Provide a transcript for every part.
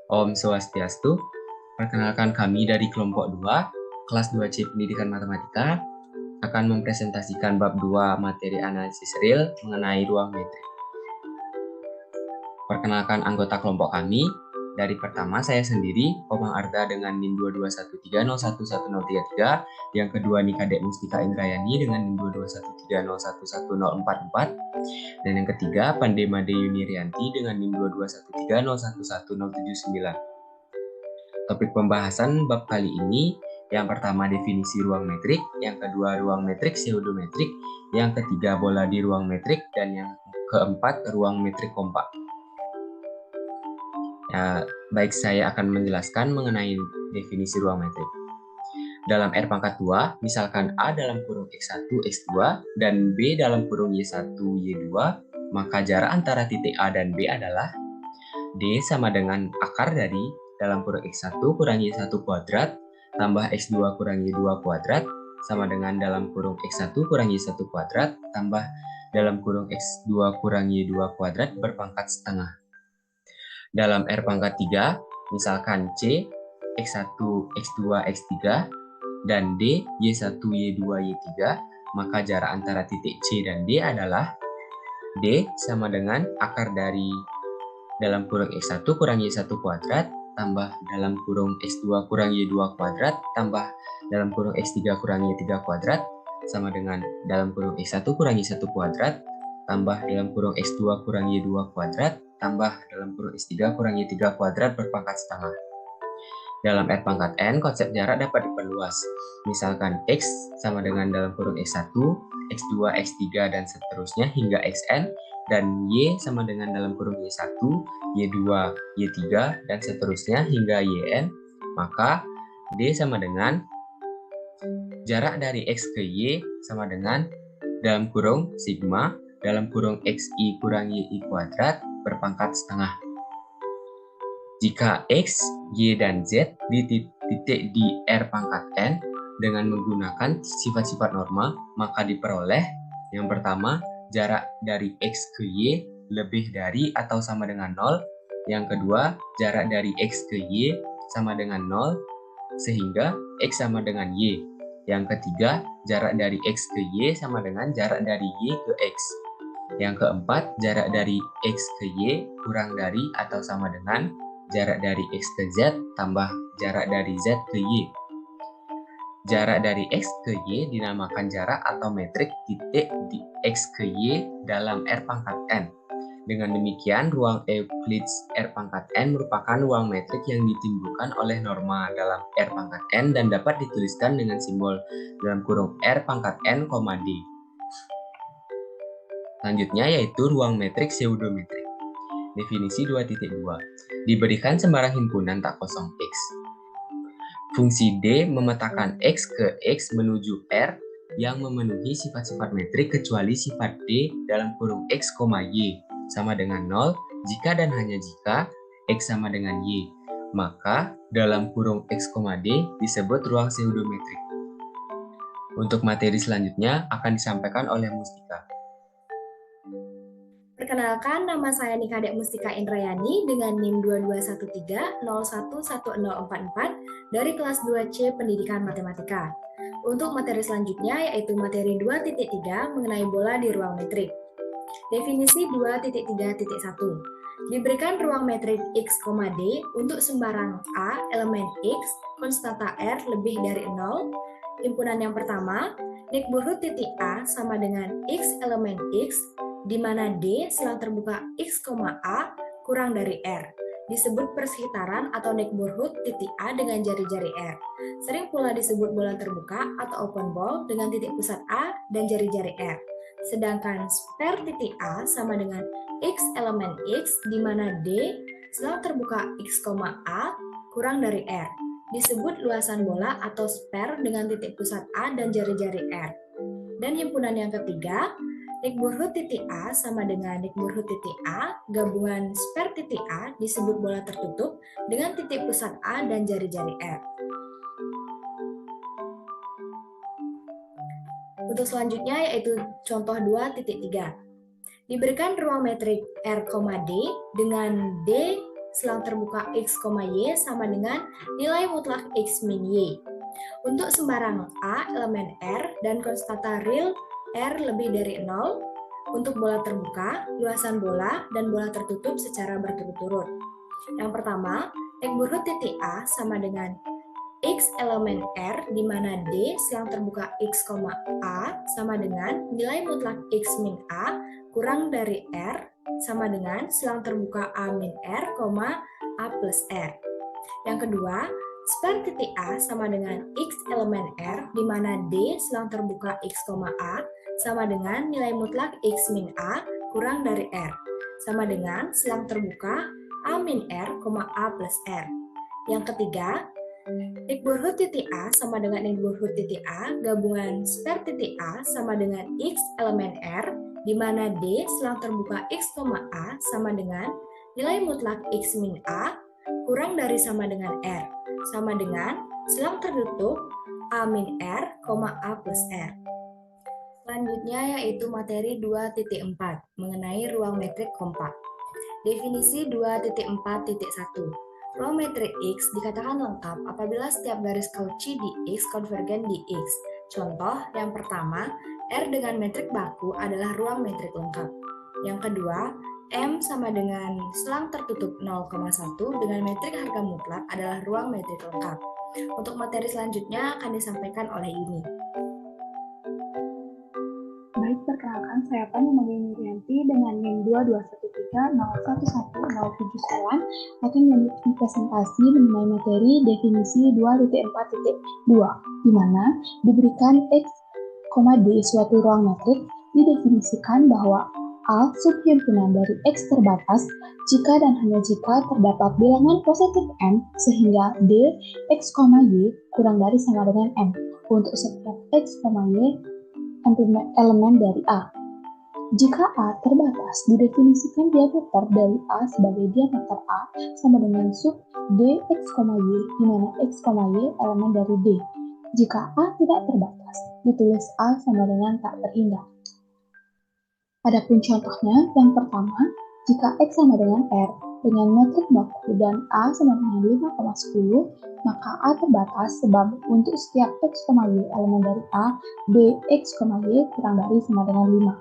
Om Swastiastu, perkenalkan kami dari kelompok 2, kelas 2C Pendidikan Matematika, akan mempresentasikan bab 2 materi analisis real mengenai ruang metrik. Perkenalkan anggota kelompok kami. Dari pertama saya sendiri, Komang Arda dengan NIM 221301133, yang kedua Nikadek Mustika Indrayani dengan NIM 221301144, dan yang ketiga Pandemade Yunirianti dengan NIM 221301179. Topik pembahasan bab kali ini, yang pertama definisi ruang metrik, yang kedua ruang metrik pseudometrik, yang ketiga bola di ruang metrik, dan yang keempat ruang metrik kompak. Ya, baik, saya akan menjelaskan mengenai definisi ruang metrik. Dalam R pangkat 2, misalkan A dalam kurung X1, X2, dan B dalam kurung Y1, Y2, maka jarak antara titik A dan B adalah D sama dengan akar dari dalam kurung X1 kurang Y1 kuadrat tambah X2 kurang Y2 kuadrat sama dengan dalam kurung X1 kurang Y1 kuadrat tambah dalam kurung X2 kurang Y2 kuadrat berpangkat setengah. Dalam R pangkat 3, misalkan C, X1, X2, X3, dan D, Y1, Y2, Y3, maka jarak antara titik C dan D adalah D sama dengan akar dari dalam kurung X1 kurang Y1 kuadrat tambah dalam kurung X2 kurang Y2 kuadrat tambah dalam kurung X3 kurang Y3 kuadrat sama dengan dalam kurung X1 kurang Y1 kuadrat tambah dalam kurung X2 kurang Y2 kuadrat tambah dalam kurung X3 kurang Y3 kuadrat berpangkat setengah. Dalam R pangkat N, konsep jarak dapat diperluas. Misalkan X sama dengan dalam kurung X1, X2, X3, dan seterusnya hingga Xn, dan Y sama dengan dalam kurung Y1, Y2, Y3, dan seterusnya hingga Yn, maka D sama dengan jarak dari X ke Y sama dengan dalam kurung sigma dalam kurung XI kurang YI kuadrat berpangkat setengah. Jika X, Y, dan Z di titik di R pangkat N dengan menggunakan sifat-sifat norma, maka diperoleh yang pertama, jarak dari X ke Y lebih dari atau sama dengan 0. Yang kedua, jarak dari X ke Y sama dengan 0, sehingga X sama dengan Y. Yang ketiga, jarak dari X ke Y sama dengan jarak dari Y ke X. Yang keempat, jarak dari X ke Y kurang dari atau sama dengan jarak dari X ke Z tambah jarak dari Z ke Y. Jarak dari X ke Y dinamakan jarak atau metrik titik di X ke Y dalam R pangkat N. Dengan demikian, ruang Euclides R pangkat N merupakan ruang metrik yang ditimbulkan oleh norma dalam R pangkat N dan dapat dituliskan dengan simbol dalam kurung R pangkat N, D. Selanjutnya yaitu ruang metrik pseudometrik. Definisi 2.2. Diberikan sembarang himpunan tak kosong X. Fungsi D memetakan X ke X menuju R yang memenuhi sifat-sifat metrik kecuali sifat D dalam kurung X, Y sama dengan 0 jika dan hanya jika X sama dengan Y. Maka dalam kurung X, D disebut ruang pseudometrik. Untuk materi selanjutnya akan disampaikan oleh Mustika. Perkenalkan, nama saya Nikadek Mustika Indrayani dengan NIM 2213011044 dari kelas 2C Pendidikan Matematika. Untuk materi selanjutnya yaitu materi 2.3 mengenai bola di ruang metrik. Definisi 2.3.1. Diberikan ruang metrik X, D untuk sembarang A elemen X, konstanta R lebih dari 0. Himpunan yang pertama, neighborhood titik A sama dengan X elemen X, di mana D selang terbuka X, A kurang dari R. Disebut persekitaran atau neighborhood titik A dengan jari-jari R. Sering pula disebut bola terbuka atau open ball dengan titik pusat A dan jari-jari R. Sedangkan spare titik A sama dengan X elemen X, di mana D selang terbuka X, A kurang dari R. Disebut luasan bola atau spare dengan titik pusat A dan jari-jari R. Dan himpunan yang ketiga, neighborhood titik A sama dengan neighborhood titik A, gabungan spare titik A disebut bola tertutup dengan titik pusat A dan jari-jari R. Untuk selanjutnya yaitu contoh 2.3. Diberikan ruang metrik R, D dengan D selang terbuka X, Y sama dengan nilai mutlak X min Y. Untuk sembarang A, elemen R, dan konstanta real R lebih dari 0, untuk bola terbuka, luasan bola, dan bola tertutup secara berturut-turut. Yang pertama, neighborhood titik A sama dengan X elemen R, di mana D selang terbuka X, A sama dengan nilai mutlak X min A kurang dari R sama dengan selang terbuka A min R, A plus R. Yang kedua, spare titik A sama dengan X elemen R, di mana D selang terbuka X, A sama dengan nilai mutlak X min A kurang dari R, sama dengan selang terbuka A min R, A plus R. Yang ketiga, neighborhood titik A sama dengan neighborhood titik A, gabungan spare titik A sama dengan X elemen R, di mana D selang terbuka X, A sama dengan nilai mutlak X min A kurang dari sama dengan R, sama dengan selang tertutup A min R, A plus R. Selanjutnya yaitu materi 2.4 mengenai ruang metrik kompak. Definisi 2.4.1. Ruang metrik X dikatakan lengkap apabila setiap garis Cauchy di X konvergen di X. Contoh yang pertama, R dengan metrik baku adalah ruang metrik lengkap. Yang kedua, M sama dengan selang tertutup 0,1 dengan metrik harga mutlak adalah ruang metrik lengkap. Untuk materi selanjutnya akan disampaikan oleh Yuni. Baik, perkenalkan saya Pani Nuryanti dengan NIM 221301107 akan memiliki presentasi mengenai materi definisi 2.4.2, di mana diberikan X, D suatu ruang metrik didefinisikan bahwa A subhimpunan dari X terbatas jika dan hanya jika terdapat bilangan positif M sehingga D, X, Y kurang dari sama dengan M untuk setiap X, Y elemen dari A. Jika A terbatas, didefinisikan diameter dari A sebagai diameter A sama dengan sub D X, Y, di mana X, Y elemen dari D. Jika A tidak terbatas, ditulis A sama dengan tak terhingga. Adapun contohnya, yang pertama, jika X sama dengan R dengan metrik baku dan A sama dengan 5,10, maka A terbatas sebab untuk setiap X, Y elemen dari A, B, X, Y kurang dari sama dengan 5.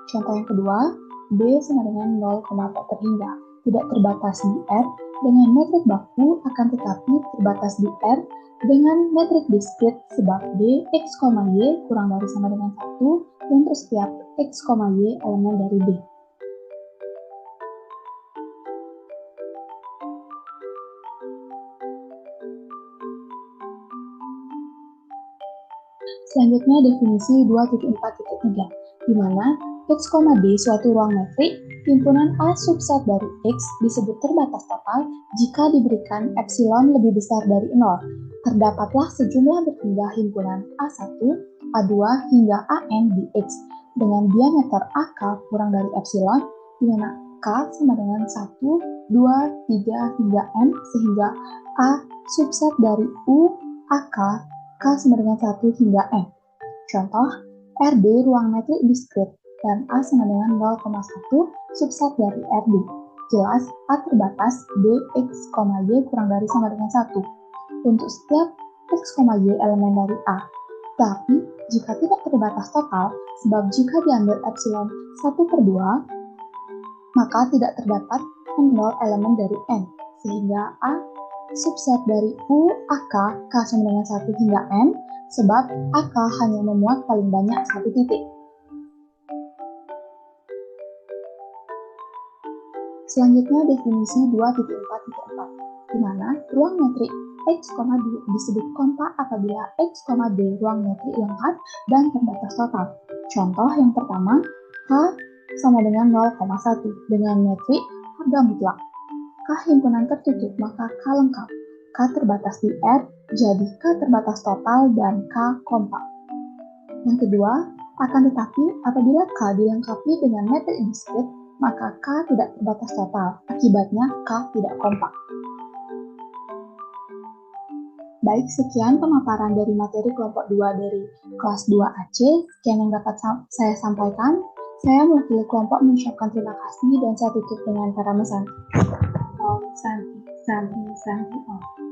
Contoh yang kedua, B sama dengan 0, tak terhingga, tidak terbatas di R dengan metrik baku akan tetapi terbatas di R dengan metrik diskrit sebab D, X, Y kurang dari sama dengan 1 untuk setiap X, Y elemen dari B. Selanjutnya definisi 2.4.3, di mana X, D suatu ruang metrik, himpunan A subset dari X disebut terbatas total jika diberikan epsilon lebih besar dari 0. Terdapatlah sejumlah berhingga himpunan A1, A2 hingga AN di X dengan diameter AK kurang dari epsilon, di mana K sama dengan 1, 2, 3 hingga N sehingga A subset dari U, AK, K sama dengan 1 hingga N. Contoh, RD ruang metrik diskrit dan A sama dengan 0,1 subset dari RD. Jelas A terbatas D, X, Y kurang dari sama dengan 1 untuk setiap X, Y elemen dari A. Tapi jika tidak terbatas total, sebab jika diambil epsilon 1/2, maka tidak terdapat 0 elemen dari N, sehingga A subset dari U, AK, K sama dengan 1 hingga N, sebab AK hanya memuat paling banyak satu titik. Selanjutnya definisi 2.4.4, di mana ruang metrik X, D disebut kompak apabila X, D ruang metrik lengkap dan terbatas total. Contoh yang pertama, K sama dengan 0,1 dengan metrik harga mutlak. K himpunan tertutup maka K lengkap. K terbatas di R, jadi K terbatas total dan K kompak. Yang kedua, akan tetapi apabila K dilengkapi dengan metrik diskrit, maka K tidak terbatas total. Akibatnya K tidak kompak. Baik, sekian pemaparan dari materi kelompok 2 dari kelas 2AC. Sekian yang dapat saya sampaikan. Saya mewakili kelompok mengucapkan terima kasih dan saya tutup dengan para pesan. samping-samping O.